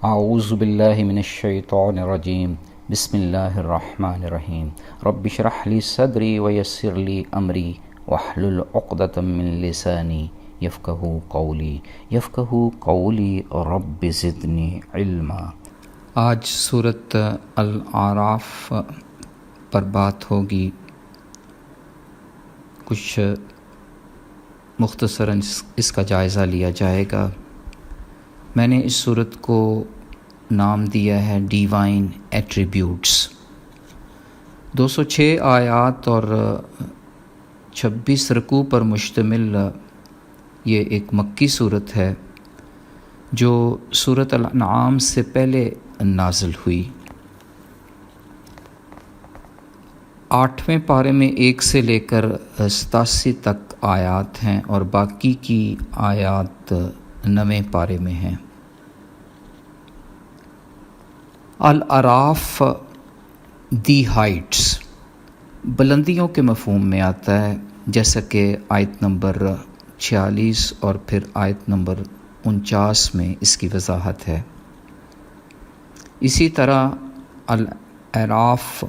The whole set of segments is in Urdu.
اعوذ باللہ من الشیطان الرجیم بسم اللہ الرحمن الرحیم رب اشرح لی صدری ویسر لی امری واحلل عقدۃ من لسانی یفقہوا قولی رب زدنی علما۔ آج سورۃ الاعراف پر بات ہوگی۔ کچھ مختصراً اس کا جائزہ لیا جائے گا۔ میں نے اس صورت کو نام دیا ہے ڈیوائن ایٹریبیوٹس۔ 206 آیات اور 26 رکوع پر مشتمل یہ ایک مکی صورت ہے جو سورۃ الانعام سے پہلے نازل ہوئی۔ 8ویں پارے میں 1 سے لے کر 87 تک آیات ہیں اور باقی کی آیات 9ویں پارے میں ہیں۔ الاعراف دی ہائٹس بلندیوں کے مفہوم میں آتا ہے، جیسا کہ آیت نمبر 46 اور پھر آیت نمبر 49 میں اس کی وضاحت ہے۔ اسی طرح الاعراف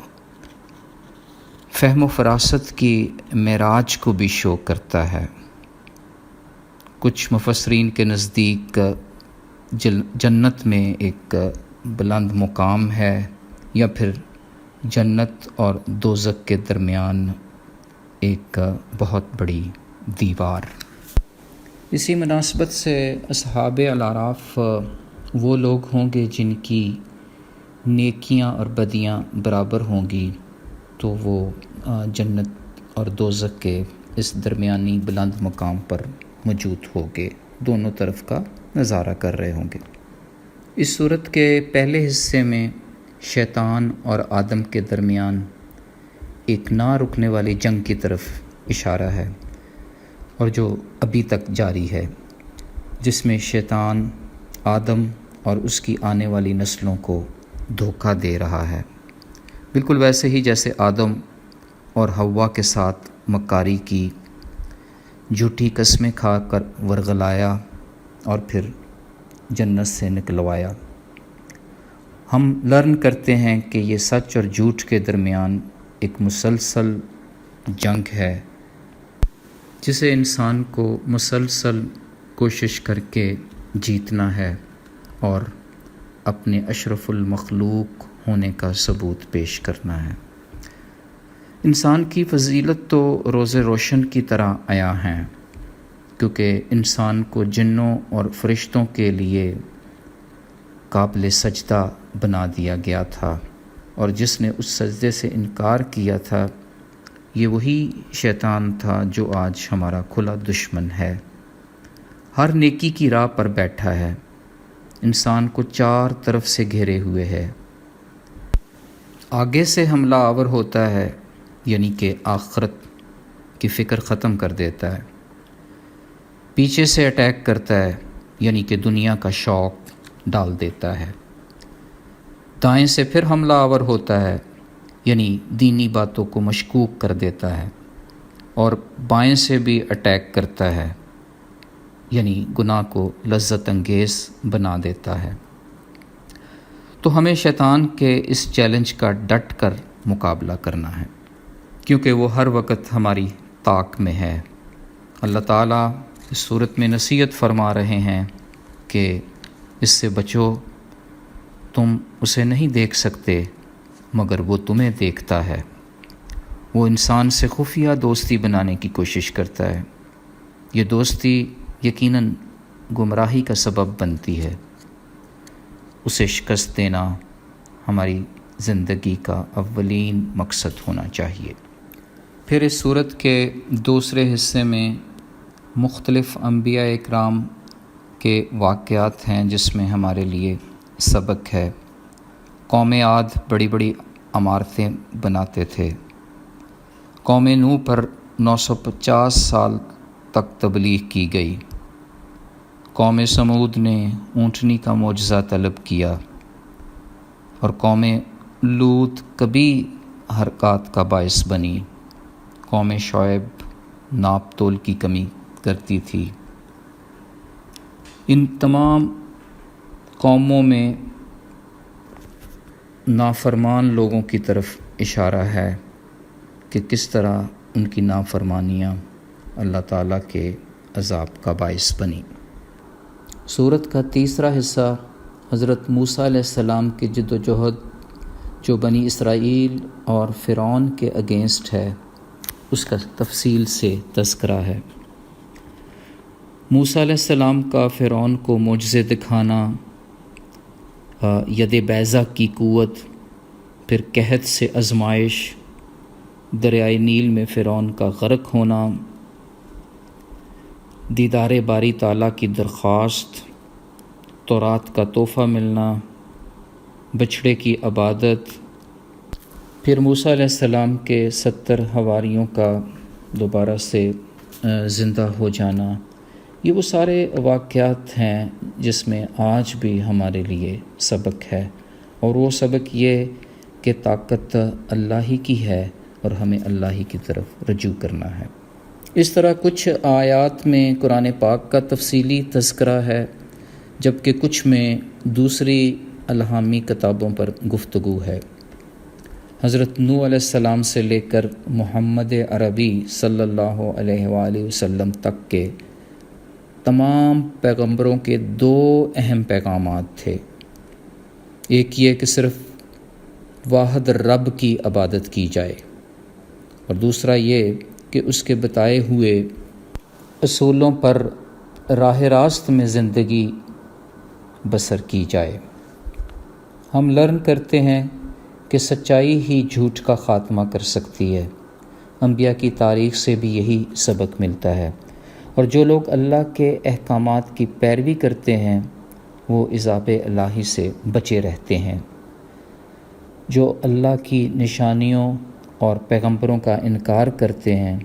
فہم و فراست کی معراج کو بھی شو کرتا ہے۔ کچھ مفسرین کے نزدیک جنت میں ایک بلند مقام ہے یا پھر جنت اور دوزخ کے درمیان ایک بہت بڑی دیوار۔ اسی مناسبت سے اصحاب الاعراف وہ لوگ ہوں گے جن کی نیکیاں اور بدیاں برابر ہوں گی، تو وہ جنت اور دوزخ کے اس درمیانی بلند مقام پر موجود ہوگے، دونوں طرف کا نظارہ کر رہے ہوں گے۔ اس صورت کے پہلے حصے میں شیطان اور آدم کے درمیان ایک نہ رکنے والی جنگ کی طرف اشارہ ہے، اور جو ابھی تک جاری ہے، جس میں شیطان آدم اور اس کی آنے والی نسلوں کو دھوکہ دے رہا ہے، بالکل ویسے ہی جیسے آدم اور حوا کے ساتھ مکاری کی، جھوٹی قسمیں کھا کر ورغلایا اور پھر جنت سے نکلوایا۔ ہم لرن کرتے ہیں کہ یہ سچ اور جھوٹ کے درمیان ایک مسلسل جنگ ہے، جسے انسان کو مسلسل کوشش کر کے جیتنا ہے اور اپنے اشرف المخلوق ہونے کا ثبوت پیش کرنا ہے۔ انسان کی فضیلت تو روز روشن کی طرح عیاں ہیں، کیونکہ انسان کو جنوں اور فرشتوں کے لیے قابل سجدہ بنا دیا گیا تھا، اور جس نے اس سجدے سے انکار کیا تھا یہ وہی شیطان تھا جو آج ہمارا کھلا دشمن ہے۔ ہر نیکی کی راہ پر بیٹھا ہے، انسان کو چار طرف سے گھیرے ہوئے ہے۔ آگے سے حملہ آور ہوتا ہے، یعنی کہ آخرت کی فکر ختم کر دیتا ہے۔ پیچھے سے اٹیک کرتا ہے، یعنی کہ دنیا کا شوق ڈال دیتا ہے۔ دائیں سے پھر حملہ آور ہوتا ہے، یعنی دینی باتوں کو مشکوک کر دیتا ہے، اور بائیں سے بھی اٹیک کرتا ہے، یعنی گناہ کو لذت انگیز بنا دیتا ہے۔ تو ہمیں شیطان کے اس چیلنج کا ڈٹ کر مقابلہ کرنا ہے، کیونکہ وہ ہر وقت ہماری طاق میں ہے۔ اللہ تعالیٰ اس صورت میں نصیحت فرما رہے ہیں کہ اس سے بچو، تم اسے نہیں دیکھ سکتے مگر وہ تمہیں دیکھتا ہے۔ وہ انسان سے خفیہ دوستی بنانے کی کوشش کرتا ہے۔ یہ دوستی یقیناً گمراہی کا سبب بنتی ہے۔ اسے شکست دینا ہماری زندگی کا اولین مقصد ہونا چاہیے۔ پھر اس صورت کے دوسرے حصے میں مختلف انبیاء اکرام کے واقعات ہیں، جس میں ہمارے لیے سبق ہے۔ قوم عاد بڑی بڑی عمارتیں بناتے تھے۔ قوم نوح پر 950 سال تک تبلیغ کی گئی۔ قوم سمود نے اونٹنی کا معجزہ طلب کیا، اور قوم لوط کبھی حرکات کا باعث بنی۔ قوم شعیب ناپ تول کی کمی کرتی تھی۔ ان تمام قوموں میں نافرمان لوگوں کی طرف اشارہ ہے کہ کس طرح ان کی نافرمانیاں اللہ تعالیٰ کے عذاب کا باعث بنی۔ سورت کا تیسرا حصہ حضرت موسیٰ علیہ السلام کی جد و جہد جو بنی اسرائیل اور فرعون کے اگینسٹ ہے اس کا تفصیل سے تذکرہ ہے۔ موسیٰ علیہ السلام کا فرعون کو معجزے دکھانا، ید بیضا کی قوت، پھر قحط سے آزمائش، دریائے نیل میں فرعون کا غرق ہونا، دیدار باری تعالیٰ کی درخواست، تورات کا تحفہ ملنا، بچھڑے کی عبادت، پھر موسیٰ علیہ السلام کے 70 حواریوں کا دوبارہ سے زندہ ہو جانا، یہ وہ سارے واقعات ہیں جس میں آج بھی ہمارے لیے سبق ہے، اور وہ سبق یہ کہ طاقت اللہ ہی کی ہے اور ہمیں اللہ ہی کی طرف رجوع کرنا ہے۔ اس طرح کچھ آیات میں قرآن پاک کا تفصیلی تذکرہ ہے، جبکہ کچھ میں دوسری الہامی کتابوں پر گفتگو ہے۔ حضرت نوح علیہ السلام سے لے کر محمد عربی صلی اللہ علیہ وآلہ وسلم تک کے تمام پیغمبروں کے 2 اہم پیغامات تھے۔ ایک یہ کہ صرف واحد رب کی عبادت کی جائے، اور دوسرا یہ کہ اس کے بتائے ہوئے اصولوں پر راہ راست میں زندگی بسر کی جائے۔ ہم لرن کرتے ہیں کہ سچائی ہی جھوٹ کا خاتمہ کر سکتی ہے۔ انبیاء کی تاریخ سے بھی یہی سبق ملتا ہے، اور جو لوگ اللہ کے احکامات کی پیروی کرتے ہیں وہ عذاب الہی سے بچے رہتے ہیں۔ جو اللہ کی نشانیوں اور پیغمبروں کا انکار کرتے ہیں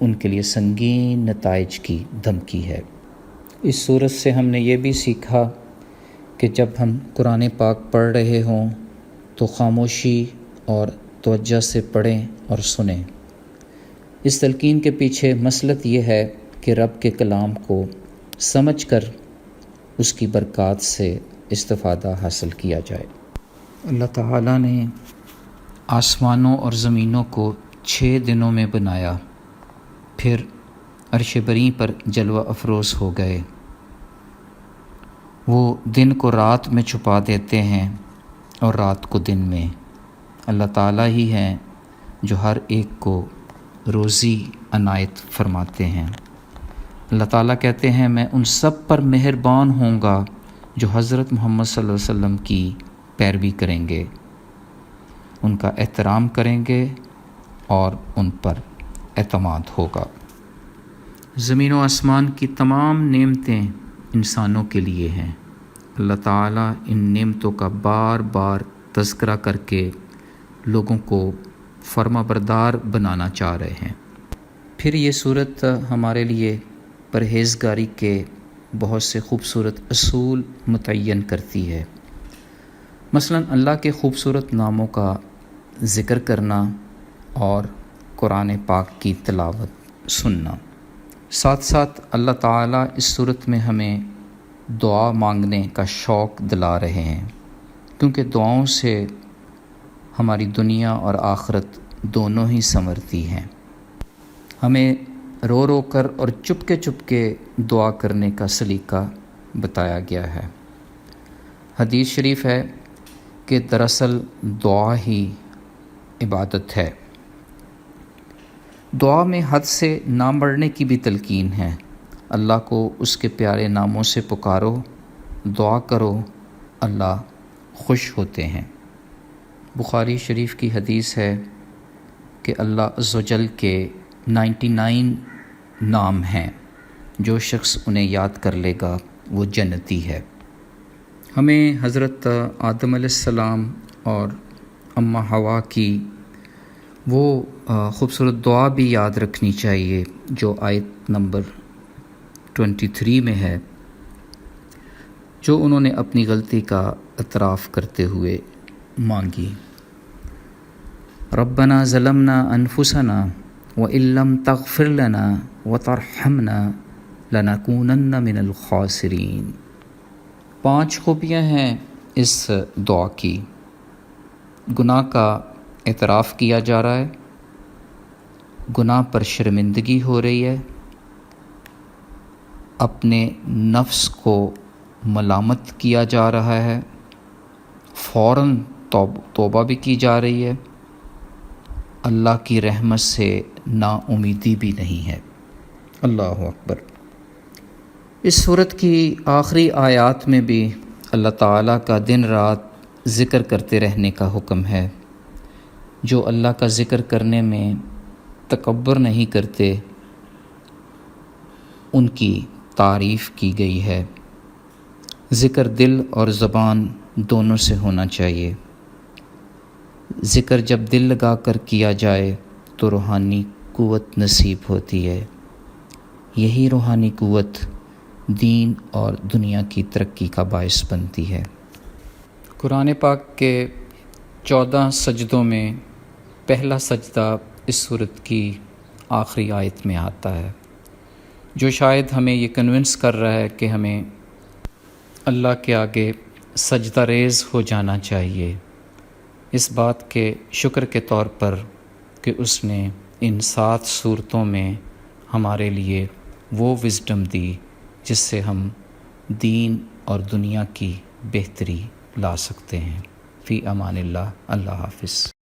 ان کے لیے سنگین نتائج کی دھمکی ہے۔ اس صورت سے ہم نے یہ بھی سیکھا کہ جب ہم قرآن پاک پڑھ رہے ہوں تو خاموشی اور توجہ سے پڑھیں اور سنیں۔ اس تلقین کے پیچھے مصلحت یہ ہے کہ رب کے کلام کو سمجھ کر اس کی برکات سے استفادہ حاصل کیا جائے۔ اللہ تعالیٰ نے آسمانوں اور زمینوں کو 6 دنوں میں بنایا، پھر عرش بری پر جلوہ افروز ہو گئے۔ وہ دن کو رات میں چھپا دیتے ہیں اور رات کو دن میں۔ اللہ تعالیٰ ہی ہیں جو ہر ایک کو روزی عنایت فرماتے ہیں۔ اللہ تعالیٰ کہتے ہیں میں ان سب پر مہربان ہوں گا جو حضرت محمد صلی اللہ علیہ وسلم کی پیروی کریں گے، ان کا احترام کریں گے اور ان پر اعتماد ہوگا۔ زمین و آسمان کی تمام نعمتیں انسانوں کے لیے ہیں۔ اللہ تعالیٰ ان نعمتوں کا بار بار تذکرہ کر کے لوگوں کو فرما بردار بنانا چاہ رہے ہیں۔ پھر یہ صورت ہمارے لیے پرہیزگاری کے بہت سے خوبصورت اصول متعین کرتی ہے، مثلاً اللہ کے خوبصورت ناموں کا ذکر کرنا اور قرآن پاک کی تلاوت سننا۔ ساتھ ساتھ اللہ تعالیٰ اس صورت میں ہمیں دعا مانگنے کا شوق دلا رہے ہیں، کیونکہ دعاؤں سے ہماری دنیا اور آخرت دونوں ہی سنورتی ہیں۔ ہمیں رو رو کر اور چپ کے دعا کرنے کا سلیقہ بتایا گیا ہے۔ حدیث شریف ہے کہ دراصل دعا ہی عبادت ہے۔ دعا میں حد سے نہ بڑھنے کی بھی تلقین ہے۔ اللہ کو اس کے پیارے ناموں سے پکارو، دعا کرو، اللہ خوش ہوتے ہیں۔ بخاری شریف کی حدیث ہے کہ اللہ عز و جل کے 99 نام ہیں، جو شخص انہیں یاد کر لے گا وہ جنتی ہے۔ ہمیں حضرت آدم علیہ السلام اور اماں حوا کی وہ خوبصورت دعا بھی یاد رکھنی چاہیے جو آیت نمبر 23 میں ہے، جو انہوں نے اپنی غلطی کا اعتراف کرتے ہوئے مانگی۔ ربنا ظلمنا انفسنا وان لم تغفر لنا وترحمنا لنکونن من الخاسرین۔ 5 خوبیاں ہیں اس دعا کی۔ گناہ کا اعتراف کیا جا رہا ہے، گناہ پر شرمندگی ہو رہی ہے، اپنے نفس کو ملامت کیا جا رہا ہے، فوراً توبہ بھی کی جا رہی ہے، اللہ کی رحمت سے نا امیدی بھی نہیں ہے۔ اللہ اکبر۔ اس سورت کی آخری آیات میں بھی اللہ تعالیٰ کا دن رات ذکر کرتے رہنے کا حکم ہے۔ جو اللہ کا ذکر کرنے میں تکبر نہیں کرتے ان کی تعریف کی گئی ہے۔ ذکر دل اور زبان دونوں سے ہونا چاہیے۔ ذکر جب دل لگا کر کیا جائے تو روحانی قوت نصیب ہوتی ہے۔ یہی روحانی قوت دین اور دنیا کی ترقی کا باعث بنتی ہے۔ قرآن پاک کے 14 سجدوں میں پہلا سجدہ اس سورت کی آخری آیت میں آتا ہے، جو شاید ہمیں یہ کنونس کر رہا ہے کہ ہمیں اللہ کے آگے سجدہ ریز ہو جانا چاہیے، اس بات کے شکر کے طور پر کہ اس نے ان 7 صورتوں میں ہمارے لیے وہ وزڈم دی جس سے ہم دین اور دنیا کی بہتری لا سکتے ہیں۔ فی امان اللہ۔ اللہ حافظ۔